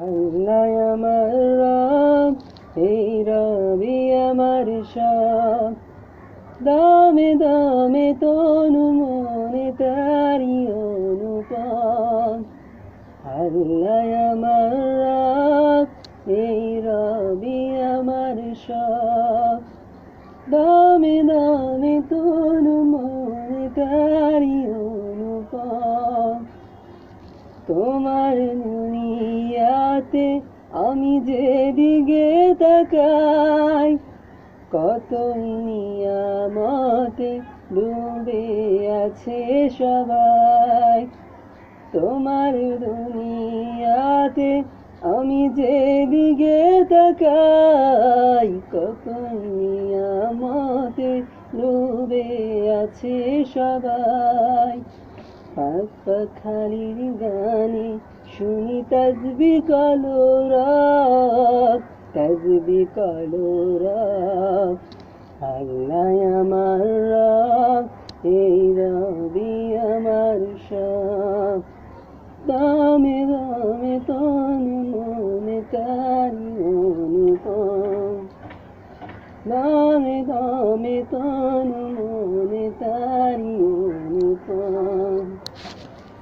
আল্লাহ আমার রব, এই রবি আমার সব। দামে দামে তনু মনে তারি অনুপম। আল্লাহ আমার রব, এই রবি আমার সব। দামে দামে তনু মনে তারি অনুপম। তোমার দুনিয়াতে আমি যেদিকে তাকাই, কতই নিয়ামতে ডুবে আছে সবাই। তোমার দুনিয়াতে আমি যেদিকে তাকাই, কতই নিয়ামতে ডুবে আছে সবাই। পাক পাখালির গানে শুনি তাসবিহ কলরব, তাসবিহ কলরব। আল্লাহ আমার রব, এই রবি আমার সব। দামে দামে তনু মনে তারি অনুপম। দামে দামে তনু মনে তারি অনুপম।